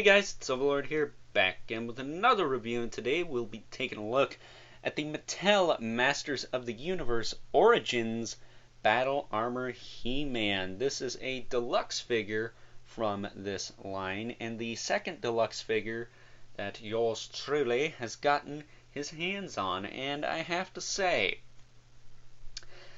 Hey guys, it's Overlord here, back again with another review, and today we'll be taking a look at the Mattel Masters of the Universe Origins Battle Armor He-Man. This is a deluxe figure from this line, and the second deluxe figure that yours truly has gotten his hands on, and I have to say,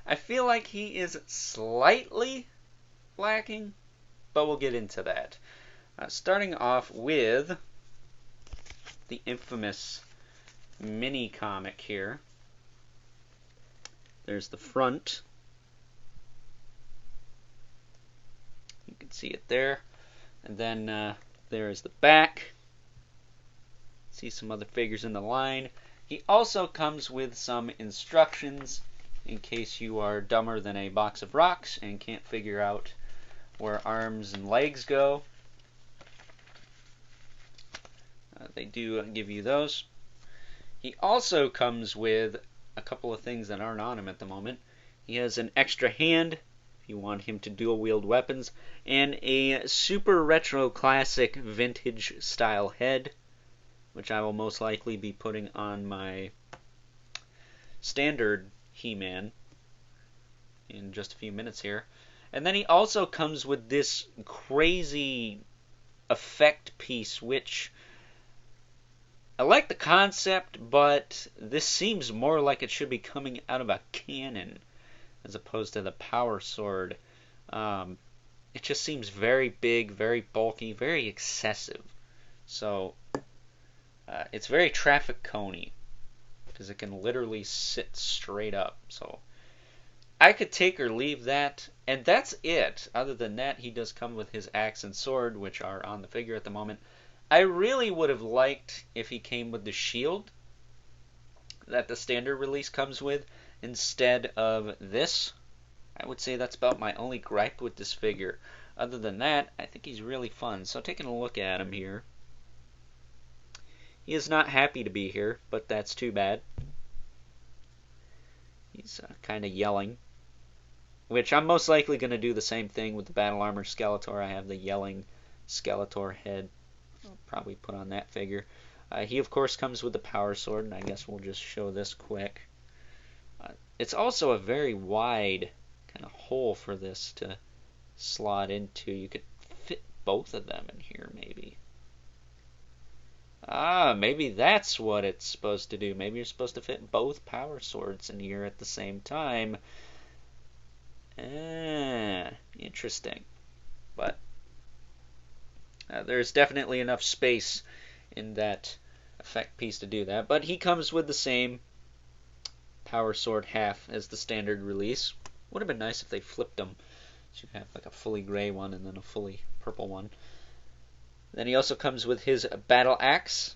I feel like he is slightly lacking, but we'll get into that. Starting off with the infamous mini comic here. There's the front. You can see it there. And then there's the back. See some other figures in the line. He also comes with some instructions in case you are dumber than a box of rocks and can't figure out where arms and legs go. They do give you those. He also comes with a couple of things that aren't on him at the moment. He has an extra hand if you want him to dual wield weapons, and a super retro classic vintage style head, which I will most likely be putting on my standard He-Man in just a few minutes here. And then he also comes with this crazy effect piece, which I like the concept, but this seems more like it should be coming out of a cannon as opposed to the power sword. It just seems very big, very bulky, very excessive. So it's very traffic coney because it can literally sit straight up. So I could take or leave that, and that's it. Other than that, he does come with his axe and sword, which are on the figure at the moment. I really would have liked if he came with the shield that the standard release comes with instead of this. I would say that's about my only gripe with this figure. Other than that, I think he's really fun. So taking a look at him here, he is not happy to be here, but that's too bad. He's kind of yelling, which I'm most likely going to do the same thing with the Battle Armor Skeletor. I have the yelling Skeletor head. I'll probably put on that figure. He, of course, comes with the power sword, and I guess we'll just show this quick. It's also a very wide kind of hole for this to slot into. You could fit both of them in here, maybe. Maybe that's what it's supposed to do. Maybe you're supposed to fit both power swords in here at the same time. Interesting. But there's definitely enough space in that effect piece to do that. But he comes with the same power sword half as the standard release. Would have been nice if they flipped them. So you have like a fully gray one and then a fully purple one. Then he also comes with his battle axe.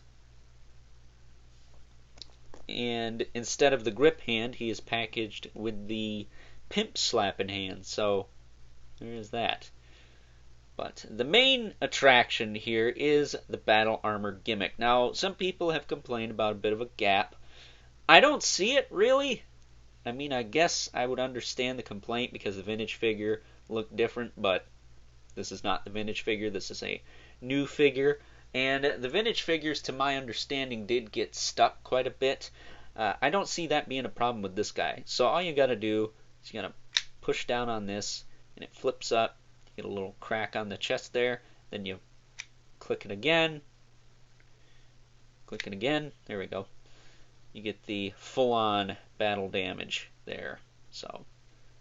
And instead of the grip hand, he is packaged with the pimp slapping hand. So there is that. But the main attraction here is the battle armor gimmick. Now, some people have complained about a bit of a gap. I don't see it, really. I mean, I guess I would understand the complaint because the vintage figure looked different, but this is not the vintage figure. This is a new figure. And the vintage figures, to my understanding, did get stuck quite a bit. I don't see that being a problem with this guy. So all you got to do is you got to push down on this, and it flips up. Get a little crack on the chest there, then you click it again, there we go. You get the full-on battle damage there. So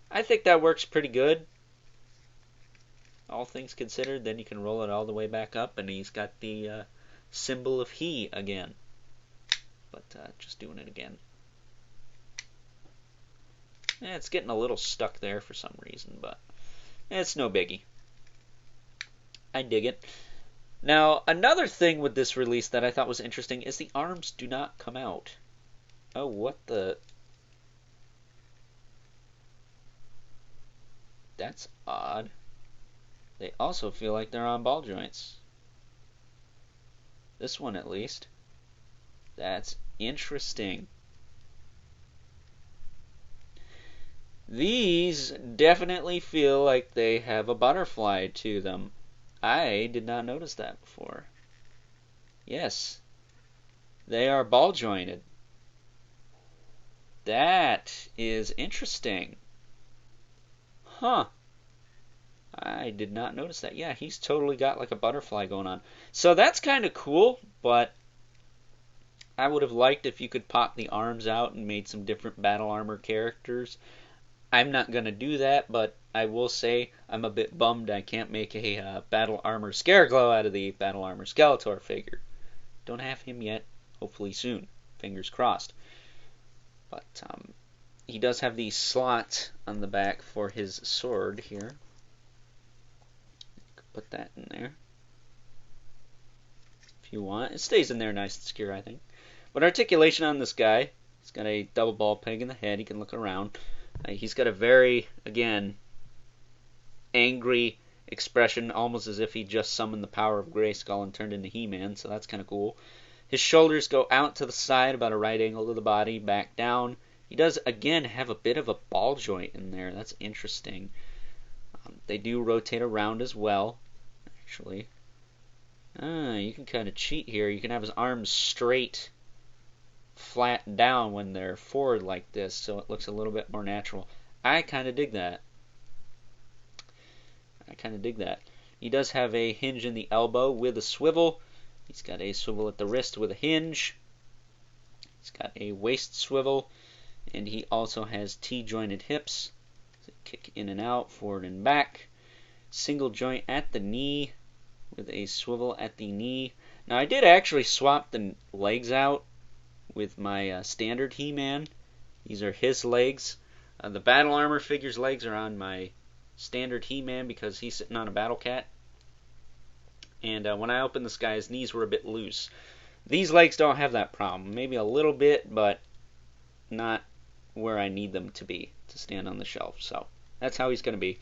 I think that works pretty good, all things considered. Then you can roll it all the way back up, and he's got the symbol of he again. But just doing it again. It's getting a little stuck there for some reason, but it's no biggie. I dig it. Now, another thing with this release that I thought was interesting is the arms do not come out. Oh, what the... That's odd. They also feel like they're on ball joints. This one, at least. That's interesting. These definitely feel like they have a butterfly to them. I did not notice that before. Yes, they are ball jointed. That is interesting. Huh. I did not notice that. Yeah, he's totally got like a butterfly going on. So that's kind of cool, but I would have liked if you could pop the arms out and made some different battle armor characters. I'm not going to do that, but I will say I'm a bit bummed I can't make a Battle Armor Scareglow out of the Battle Armor Skeletor figure. Don't have him yet. Hopefully soon. Fingers crossed. But he does have the slot on the back for his sword here. Put that in there if you want. It stays in there nice and secure, I think. But articulation on this guy. He's got a double ball peg in the head. He can look around. He's got a very, again, angry expression, almost as if he just summoned the power of Grayskull and turned into He-Man, so that's kind of cool. His shoulders go out to the side, about a right angle to the body, back down. He does, again, have a bit of a ball joint in there. That's interesting. They do rotate around as well, actually. You can kind of cheat here. You can have his arms straight, flat down when they're forward like this, so it looks a little bit more natural. I kind of dig that. He does have a hinge in the elbow with a swivel. He's got a swivel at the wrist with a hinge. He's got a waist swivel, and he also has T-jointed hips. So kick in and out, forward and back. Single joint at the knee with a swivel at the knee. Now I did actually swap the legs out with my standard He-Man. These are his legs. The Battle Armor figure's legs are on my standard He-Man because he's sitting on a Battle Cat. And when I opened this guy, his knees were a bit loose. These legs don't have that problem. Maybe a little bit, but not where I need them to be to stand on the shelf. So that's how he's going to be.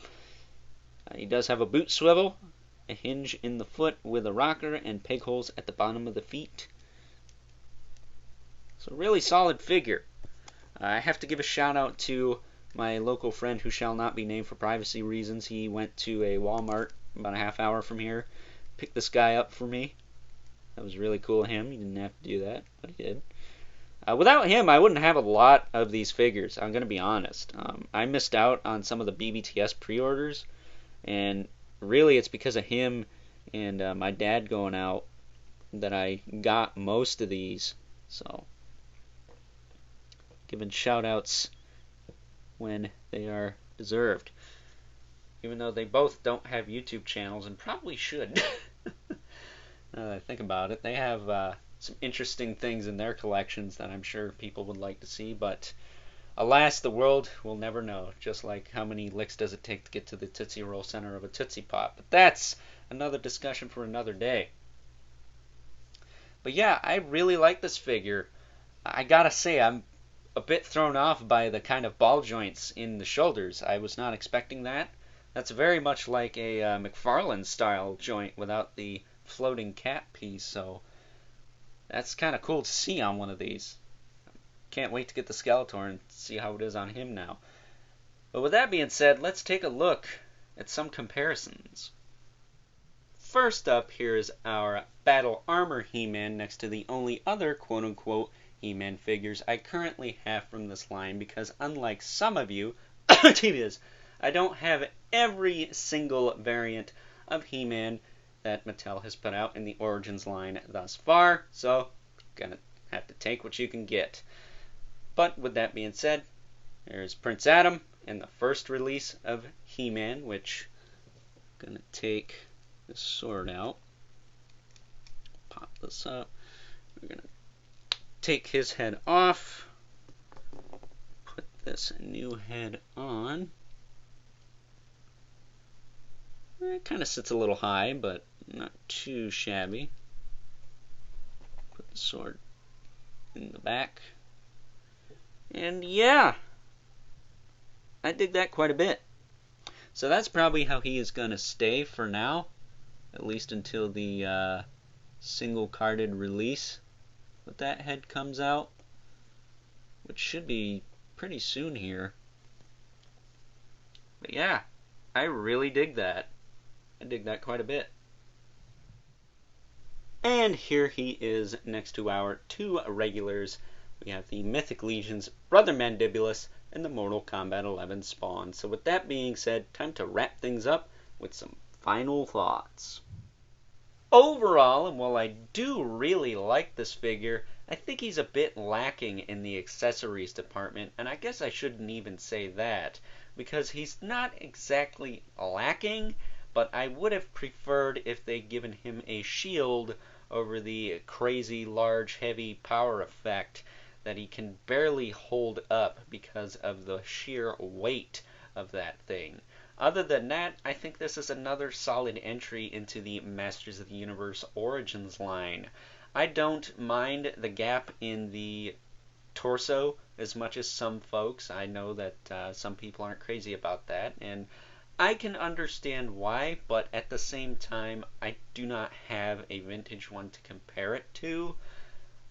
He does have a boot swivel, a hinge in the foot with a rocker, and peg holes at the bottom of the feet. So really solid figure. I have to give a shout out to my local friend who shall not be named for privacy reasons. He went to a Walmart about a half hour from here, picked this guy up for me. That was really cool of him. He didn't have to do that, but he did. Without him, I wouldn't have a lot of these figures. I'm going to be honest. I missed out on some of the BBTS pre-orders, and really it's because of him and my dad going out that I got most of these. So giving shout outs when they are deserved, even though they both don't have YouTube channels and probably should. Now that I think about it, they have some interesting things in their collections that I'm sure people would like to see, but alas, the world will never know, just like how many licks does it take to get to the Tootsie Roll center of a Tootsie Pop. But that's another discussion for another day. But yeah, I really like this figure. I gotta say, I'm a bit thrown off by the kind of ball joints in the shoulders. I was not expecting that. That's very much like a McFarlane style joint without the floating cap piece, so that's kind of cool to see on one of these. Can't wait to get the Skeletor and see how it is on him now. But with that being said, let's take a look at some comparisons. First up, here is our Battle Armor He-Man next to the only other quote-unquote He-Man figures I currently have from this line, because unlike some of you, I don't have every single variant of He-Man that Mattel has put out in the Origins line thus far, so gonna have to take what you can get. But with that being said, there's Prince Adam in the first release of He-Man, which I'm gonna take this sword out, pop this up. We're gonna take his head off, put this new head on. It kind of sits a little high, but not too shabby. Put the sword in the back. And yeah, I dig that quite a bit. So that's probably how he is going to stay for now, at least until the single carded release. But that head comes out, which should be pretty soon here. But yeah, I really dig that. I dig that quite a bit. And here he is next to our two regulars. We have the Mythic Legion's Brother Mandibulus and the Mortal Kombat 11 Spawn. So with that being said, time to wrap things up with some final thoughts. Overall, and while I do really like this figure, I think he's a bit lacking in the accessories department, and I guess I shouldn't even say that, because he's not exactly lacking, but I would have preferred if they'd given him a shield over the crazy large heavy power effect that he can barely hold up because of the sheer weight of that thing. Other than that, I think this is another solid entry into the Masters of the Universe Origins line. I don't mind the gap in the torso as much as some folks. I know that some people aren't crazy about that, and I can understand why, but at the same time, I do not have a vintage one to compare it to.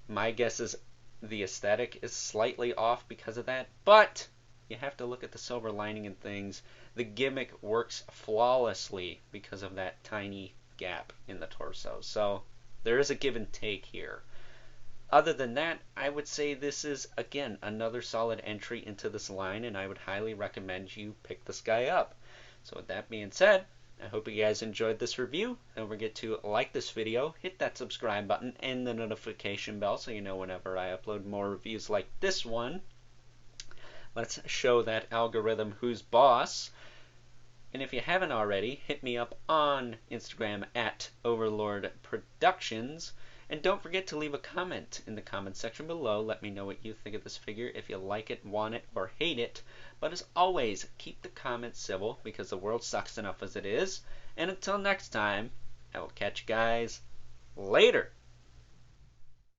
My guess is the aesthetic is slightly off because of that, but you have to look at the silver lining in things. The gimmick works flawlessly because of that tiny gap in the torso. So there is a give and take here. Other than that, I would say this is, again, another solid entry into this line, and I would highly recommend you pick this guy up. So with that being said, I hope you guys enjoyed this review. Don't forget to like this video, hit that subscribe button, and the notification bell so you know whenever I upload more reviews like this one. Let's show that algorithm who's boss. And if you haven't already, hit me up on Instagram at Overlord Productions. And don't forget to leave a comment in the comment section below. Let me know what you think of this figure, if you like it, want it, or hate it. But as always, keep the comments civil because the world sucks enough as it is. And until next time, I will catch you guys later.